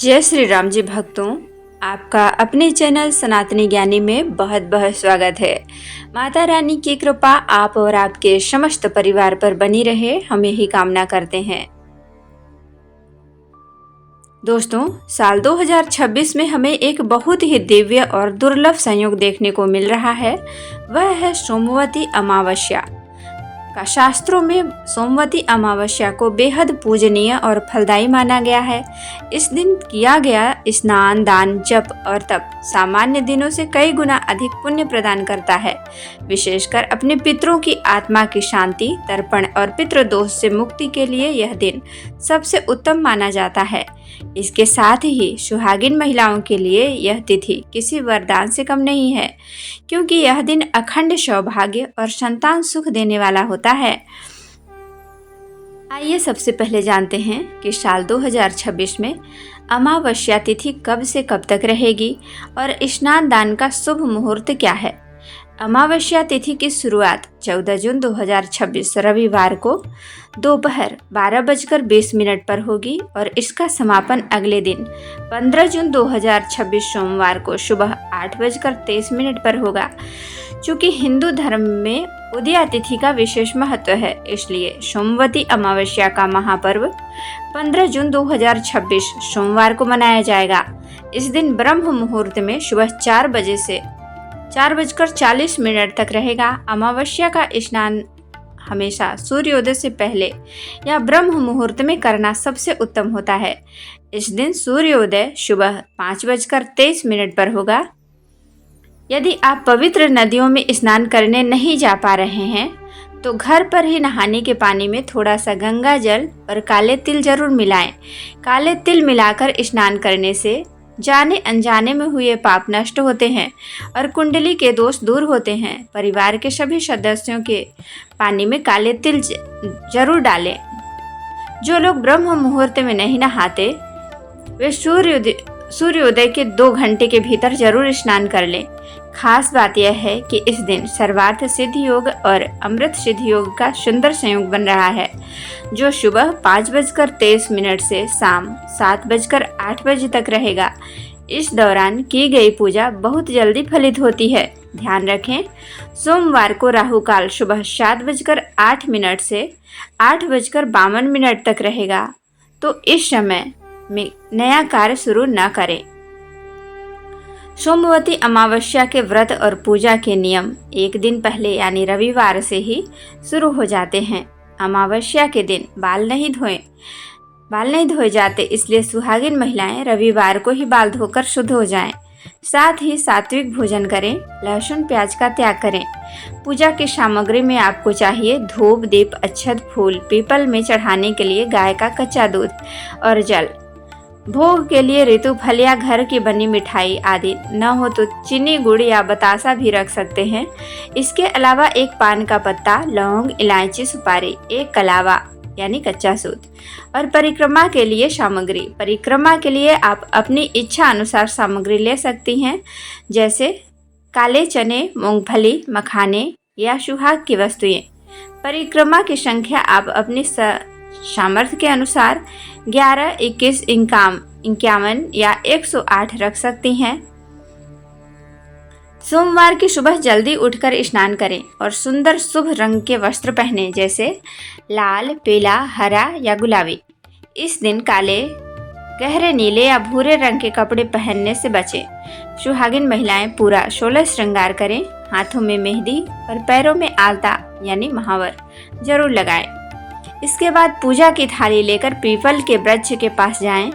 जय श्री राम जी भक्तों, आपका अपने चैनल सनातनी ज्ञानी में बहुत बहुत स्वागत है। माता रानी की कृपा आप और आपके समस्त परिवार पर बनी रहे, हम यही कामना करते हैं। दोस्तों, साल 2026 में हमें एक बहुत ही दिव्य और दुर्लभ संयोग देखने को मिल रहा है। वह है सोमवती अमावस्या का। शास्त्रों में सोमवती अमावस्या को बेहद पूजनीय और फलदायी माना गया है। इस दिन किया गया स्नान, दान, जप और तप सामान्य दिनों से कई गुना अधिक पुण्य प्रदान करता है। विशेषकर अपने पितरों की आत्मा की शांति, तर्पण और पितृदोष से मुक्ति के लिए यह दिन सबसे उत्तम माना जाता है। इसके साथ ही सुहागिन महिलाओं के लिए यह तिथि किसी वरदान से कम नहीं है, क्योंकि यह दिन अखंड सौभाग्य और संतान सुख देने वाला होता है। आइए सबसे पहले जानते हैं कि साल 2026 में अमावस्या तिथि कब से कब तक रहेगी और स्नान दान का शुभ मुहूर्त क्या है। अमावस्या तिथि की शुरुआत 14 जून 2026 रविवार को दोपहर 12:20 पर होगी और इसका समापन अगले दिन 15 जून 2026 सोमवार को सुबह 8:23 पर होगा। चूँकि हिंदू धर्म में उदया तिथि का विशेष महत्व है, इसलिए सोमवती अमावस्या का महापर्व 15 जून 2026 सोमवार को मनाया जाएगा। इस दिन ब्रह्म मुहूर्त में सुबह 4 बजे से 4:40 तक रहेगा। अमावस्या का स्नान हमेशा सूर्योदय से पहले या ब्रह्म मुहूर्त में करना सबसे उत्तम होता है। इस दिन सूर्योदय सुबह 5:23 पर होगा। यदि आप पवित्र नदियों में स्नान करने नहीं जा पा रहे हैं तो घर पर ही नहाने के पानी में थोड़ा सा गंगा जल और काले तिल जरूर मिलाएं। काले तिल मिलाकर स्नान करने से जाने अनजाने में हुए पाप नष्ट होते हैं और कुंडली के दोष दूर होते हैं। परिवार के सभी सदस्यों के पानी में काले तिल जरूर डालें। जो लोग ब्रह्म मुहूर्त में नहीं नहाते वे सूर्योदय के 2 घंटे के भीतर जरूर स्नान कर लें। खास बात यह है कि इस दिन सर्वार्थ सिद्धि योग और अमृत सिद्धि योग का सुंदर संयोग बन रहा है, जो सुबह 5:23 से शाम 7:08 तक रहेगा। इस दौरान की गई पूजा बहुत जल्दी फलित होती है। ध्यान रखें, सोमवार को राहु काल सुबह 7:08 से 8:52 तक रहेगा, तो इस समय में नया कार्य शुरू न करें। सोमवती अमावस्या के व्रत और पूजा के नियम एक दिन पहले यानी रविवार से ही शुरू हो जाते हैं। अमावस्या के दिन बाल नहीं धोए जाते, इसलिए सुहागिन महिलाएं रविवार को ही बाल धोकर शुद्ध हो जाएं। साथ ही सात्विक भोजन करें, लहसुन प्याज का त्याग करें। पूजा की सामग्री में आपको चाहिए धूप, दीप, अक्षत, फूल, पीपल में चढ़ाने के लिए गाय का कच्चा दूध और जल। भोग के लिए ऋतु फल या घर की बनी मिठाई आदि, न हो तो चीनी, गुड़ या बतासा भी रख सकते हैं। इसके अलावा एक पान का पत्ता, लौंग, इलायची, सुपारी, एक कलावा यानी कच्चा सूत। और परिक्रमा के लिए सामग्री। परिक्रमा के लिए आप अपनी इच्छा अनुसार सामग्री ले सकती हैं, जैसे काले चने, मूंगफली, मखाने या सुहाग की वस्तुएं। परिक्रमा की संख्या आप अपनी सामर्थ्य के अनुसार 11, 21, 51 या 108 रख सकती हैं। सोमवार की सुबह जल्दी उठकर स्नान करें और सुंदर शुभ रंग के वस्त्र पहनें, जैसे लाल, पीला, हरा या गुलाबी। इस दिन काले, गहरे नीले या भूरे रंग के कपड़े पहनने से बचें। सुहागिन महिलाएं पूरा 16 श्रृंगार करें। हाथों में मेहंदी और पैरों में आलता यानी महावर जरूर लगाएं। इसके बाद पूजा की थाली लेकर पीपल के वृक्ष के पास जाएं।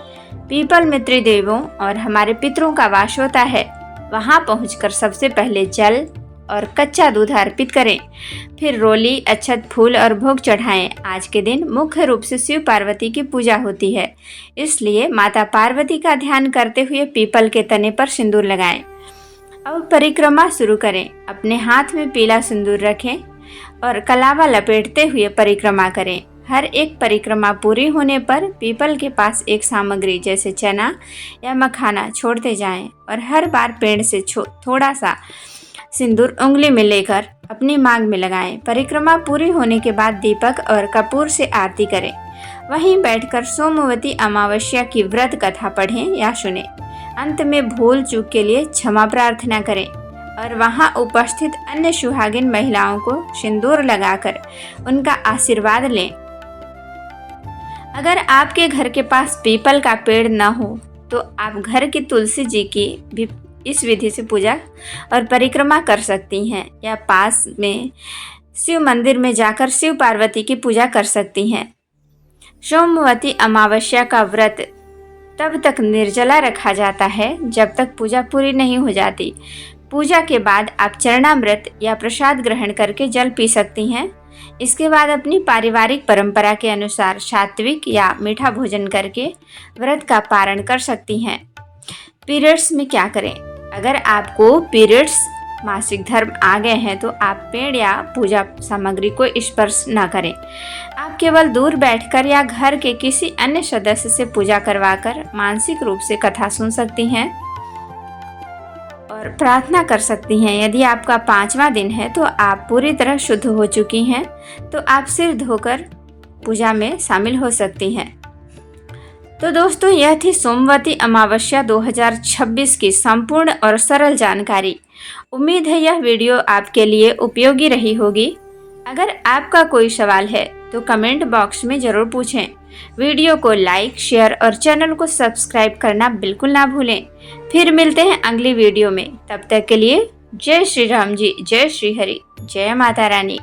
पीपल में त्रिदेवों और हमारे पितरों का वास होता है। वहां पहुंचकर सबसे पहले जल और कच्चा दूध अर्पित करें, फिर रोली, अक्षत, फूल और भोग चढ़ाएं। आज के दिन मुख्य रूप से शिव पार्वती की पूजा होती है, इसलिए माता पार्वती का ध्यान करते हुए पीपल के तने पर सिंदूर लगाएं। अब परिक्रमा शुरू करें। अपने हाथ में पीला सिंदूर रखें और कलावा लपेटते हुए परिक्रमा करें। हर एक परिक्रमा पूरी होने पर पीपल के पास एक सामग्री जैसे चना या मखाना छोड़ते जाएं और हर बार पेड़ से थोड़ा सा सिंदूर उंगली में लेकर अपनी मांग में लगाएं। परिक्रमा पूरी होने के बाद दीपक और कपूर से आरती करें वहीं बैठकर सोमवती अमावस्या की व्रत कथा पढ़ें या सुने। अंत में भूल चूक के लिए क्षमा प्रार्थना करें और वहां उपस्थित अन्य सुहागिन महिलाओं को सिंदूर लगाकर उनका आशीर्वाद लें। अगर आपके घर के पास पीपल का पेड़ न हो तो आप घर की तुलसी जी की भी इस विधि से पूजा और परिक्रमा कर सकती हैं, या पास में शिव मंदिर में जाकर शिव पार्वती की पूजा कर सकती हैं। सोमवती अमावस्या का व्रत तब तक निर्जला रखा जाता है जब तक पूजा पूरी नहीं हो जाती। पूजा के बाद आप चरणामृत या प्रसाद ग्रहण करके जल पी सकती हैं। इसके बाद अपनी पारिवारिक परंपरा के अनुसार सात्विक या मीठा भोजन करके व्रत का पारण कर सकती हैं। पीरियड्स में क्या करें? अगर आपको पीरियड्स मासिक धर्म आ गए हैं तो आप पेड़ या पूजा सामग्री को स्पर्श न करें। आप केवल दूर बैठकर या घर के किसी अन्य सदस्य से पूजा करवाकर मानसिक रूप से कथा सुन सकती हैं और प्रार्थना कर सकती हैं। यदि आपका 5वां दिन है तो आप पूरी तरह शुद्ध हो चुकी हैं, तो आप सिर धोकर पूजा में शामिल हो सकती हैं। तो दोस्तों, यह थी सोमवती अमावस्या 2026 की संपूर्ण और सरल जानकारी। उम्मीद है यह वीडियो आपके लिए उपयोगी रही होगी। अगर आपका कोई सवाल है तो कमेंट बॉक्स में ज़रूर पूछें। वीडियो को लाइक, शेयर और चैनल को सब्सक्राइब करना बिल्कुल ना भूलें। फिर मिलते हैं अगली वीडियो में। तब तक के लिए जय श्री राम जी, जय श्री हरि, जय माता रानी।